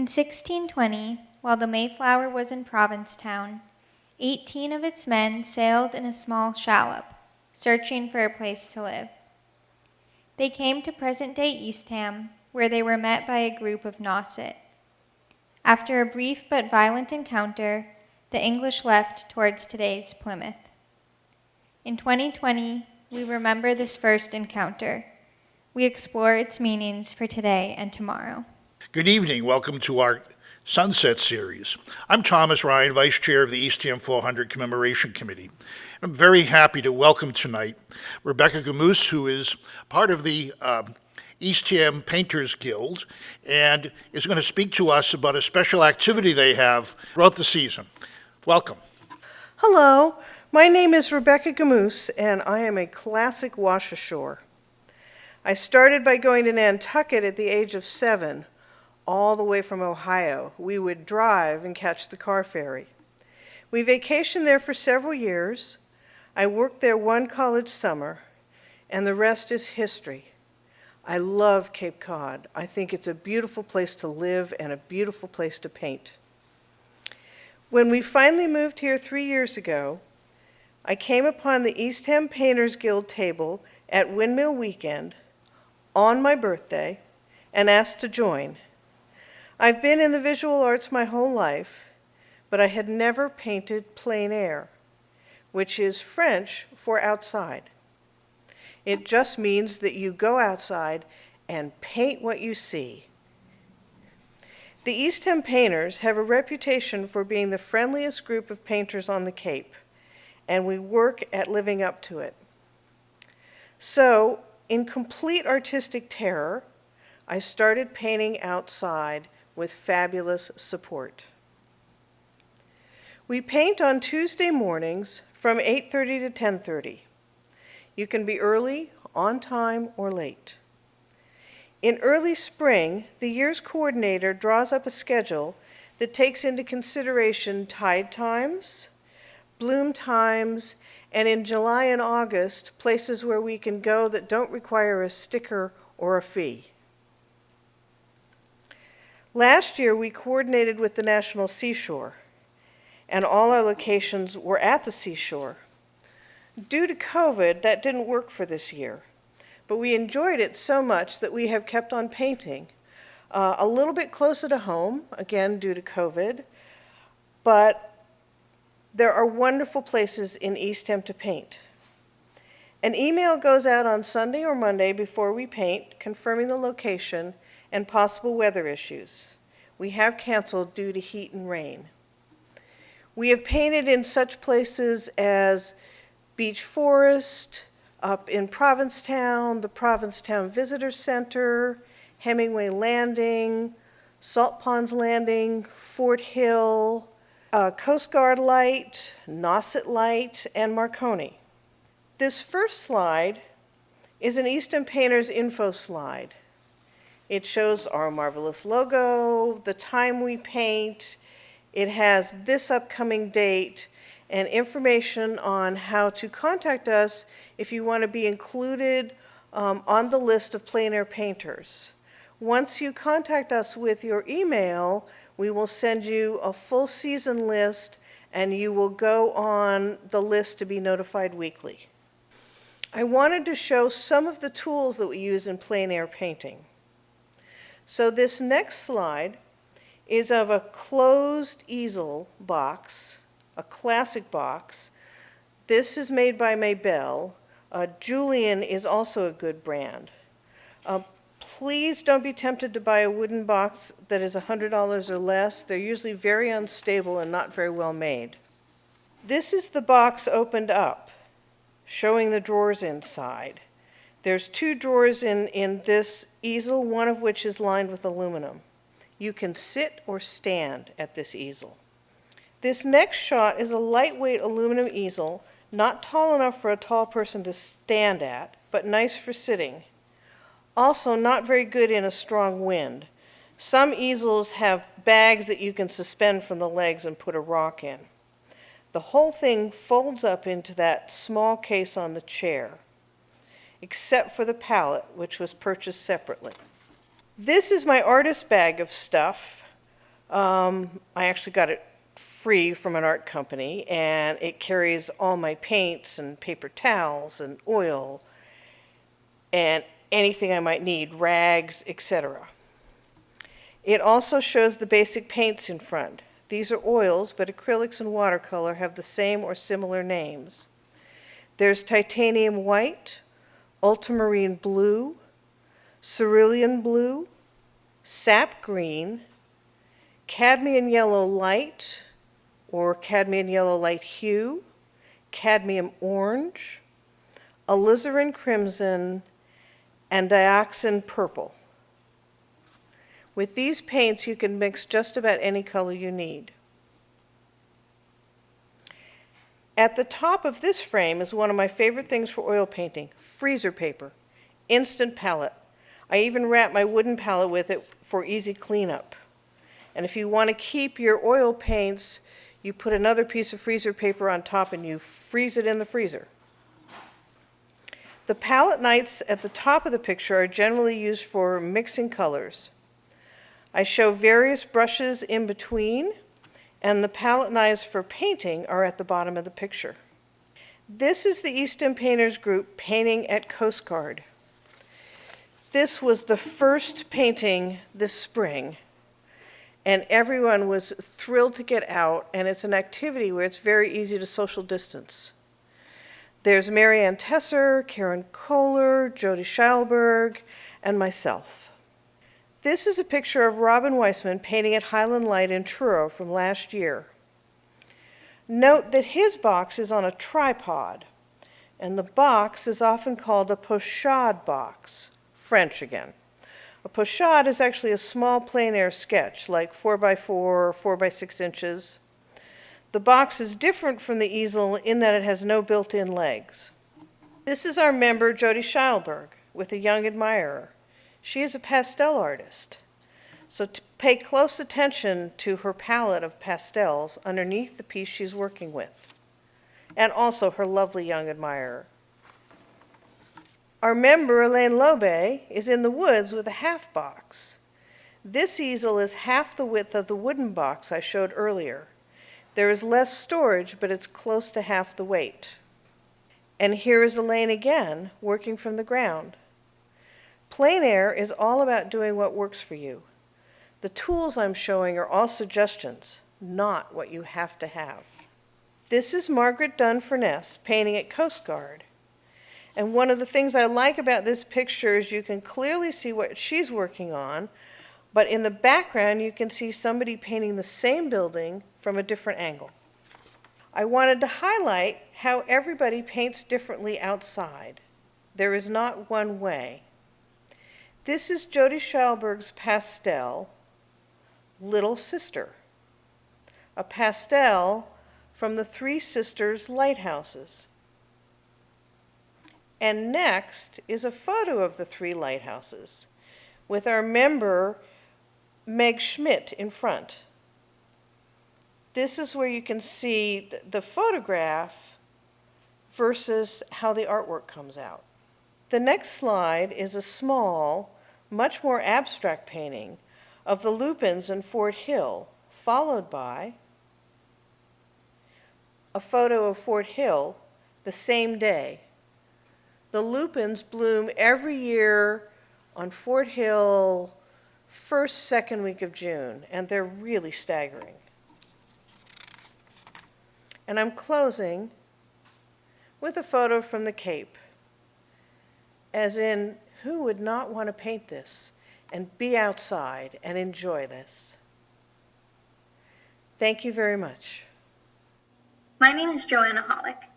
In 1620, while the Mayflower was in Provincetown, 18 of its men sailed in a small shallop, searching for a place to live. They came to present-day Eastham, where they were met by a group of Nauset. After a brief but violent encounter, the English left towards today's Plymouth. In 2020, we remember this first encounter. We explore its meanings for today and tomorrow. Good evening. Welcome to our Sunset Series. I'm Thomas Ryan, Vice Chair of the Eastham 400 Commemoration Committee. I'm very happy to welcome tonight Rebecca Gamoose, who is part of the Eastham Painters Guild and is going to speak to us about a special activity they have throughout the season. Welcome. Hello, my name is Rebecca Gamoose, and I am a classic wash ashore. I started by going to Nantucket at the age of 7, all the way from Ohio. We would drive and catch the car ferry. We vacationed there for several years. I worked there one college summer, and the rest is history. I love Cape Cod. I think it's a beautiful place to live and a beautiful place to paint. When we finally moved here 3 years ago, I came upon the Eastham Painters Guild table at Windmill Weekend on my birthday and asked to join. I've been in the visual arts my whole life, but I had never painted plein air, which is French for outside. It just means that you go outside and paint what you see. The Eastham Painters have a reputation for being the friendliest group of painters on the Cape, and we work at living up to it. So, in complete artistic terror, I started painting outside with fabulous support. We paint on Tuesday mornings from 8:30 to 10:30. You can be early, on time, or late. In early spring, the year's coordinator draws up a schedule that takes into consideration tide times, bloom times, and in July and August, places where we can go that don't require a sticker or a fee. Last year, we coordinated with the National Seashore, and all our locations were at the seashore. Due to COVID, that didn't work for this year, but we enjoyed it so much that we have kept on painting. A little bit closer to home, again due to COVID, but there are wonderful places in Eastham to paint. An email goes out on Sunday or Monday before we paint, confirming the location and possible weather issues. We have canceled due to heat and rain. We have painted in such places as Beach Forest, up in Provincetown, the Provincetown Visitor Center, Hemingway Landing, Salt Ponds Landing, Fort Hill, Coast Guard Light, Nauset Light, and Marconi. This first slide is an Eastham Painters info slide. It shows our marvelous logo, the time we paint. It has this upcoming date and information on how to contact us if you want to be included on the list of plein air painters. Once you contact us with your email, we will send you a full season list and you will go on the list to be notified weekly. I wanted to show some of the tools that we use in plein air painting. So this next slide is of a closed easel box, a classic box. This is made by Maybelle. Julian is also a good brand. Please don't be tempted to buy a wooden box that is $100 or less. They're usually very unstable and not very well made. This is the box opened up, showing the drawers inside. There's 2 drawers in this easel, one of which is lined with aluminum. You can sit or stand at this easel. This next shot is a lightweight aluminum easel, not tall enough for a tall person to stand at, but nice for sitting. Also not very good in a strong wind. Some easels have bags that you can suspend from the legs and put a rock in. The whole thing folds up into that small case on the chair, except for the palette, which was purchased separately. This is my artist bag of stuff. I actually got it free from an art company, and it carries all my paints and paper towels and oil and anything I might need, rags, etc. It also shows the basic paints in front. These are oils, but acrylics and watercolor have the same or similar names. There's titanium white, ultramarine blue, cerulean blue, sap green, cadmium yellow light or cadmium yellow light hue, cadmium orange, alizarin crimson, and dioxin purple. With these paints, you can mix just about any color you need. At the top of this frame is one of my favorite things for oil painting, freezer paper, instant palette. I even wrap my wooden palette with it for easy cleanup. And if you want to keep your oil paints, you put another piece of freezer paper on top and you freeze it in the freezer. The palette knights at the top of the picture are generally used for mixing colors. I show various brushes in between, and the palette knives for painting are at the bottom of the picture. This is the Easton Painters Group painting at Coast Guard. This was the first painting this spring, and everyone was thrilled to get out, and it's an activity where it's very easy to social distance. There's Marianne Tesser, Karen Kohler, Jody Scheilberg, and myself. This is a picture of Robin Weissman painting at Highland Light in Truro from last year. Note that his box is on a tripod, and the box is often called a pochade box, French again. A pochade is actually a small plein air sketch, like 4x4 or 4x6 inches. The box is different from the easel in that it has no built-in legs. This is our member, Jody Scheilberg, with a young admirer. She is a pastel artist, so pay close attention to her palette of pastels underneath the piece she's working with, and also her lovely young admirer. Our member, Elaine Lobe, is in the woods with a half box. This easel is half the width of the wooden box I showed earlier. There is less storage, but it's close to half the weight. And here is Elaine again, working from the ground. Plein air is all about doing what works for you. The tools I'm showing are all suggestions, not what you have to have. This is Margaret Dunferness painting at Coast Guard. And one of the things I like about this picture is you can clearly see what she's working on, but in the background you can see somebody painting the same building from a different angle. I wanted to highlight how everybody paints differently outside. There is not one way. This is Jody Scheilberg's pastel, Little Sister, a pastel from the Three Sisters lighthouses. And next is a photo of the three lighthouses with our member, Meg Schmidt, in front. This is where you can see the photograph versus how the artwork comes out. The next slide is a small, much more abstract painting of the lupins in Fort Hill, followed by a photo of Fort Hill the same day. The lupins bloom every year on Fort Hill, first, second week of June, and they're really staggering. And I'm closing with a photo from the Cape. As in, who would not want to paint this and be outside and enjoy this? Thank you very much. My name is Joanna Hollick.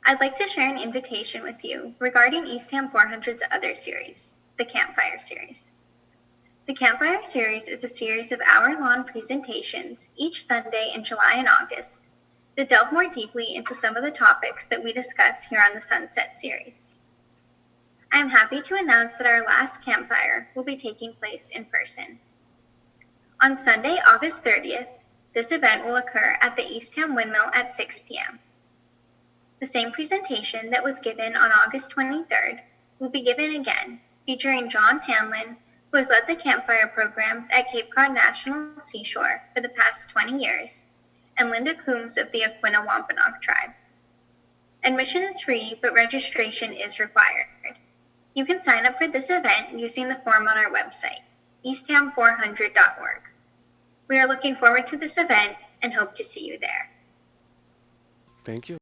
I'd like to share an invitation with you regarding Eastham 400's other series, the Campfire Series. The Campfire Series is a series of hour-long presentations each Sunday in July and August that delve more deeply into some of the topics that we discuss here on the Sunset Series. I am happy to announce that our last campfire will be taking place in person. On Sunday, August 30th, this event will occur at the Eastham Windmill at 6 p.m. The same presentation that was given on August 23rd will be given again, featuring John Hanlon, who has led the campfire programs at Cape Cod National Seashore for the past 20 years, and Linda Coombs of the Aquinnah Wampanoag tribe. Admission is free, but registration is required. You can sign up for this event using the form on our website, eastham400.org. We are looking forward to this event and hope to see you there. Thank you.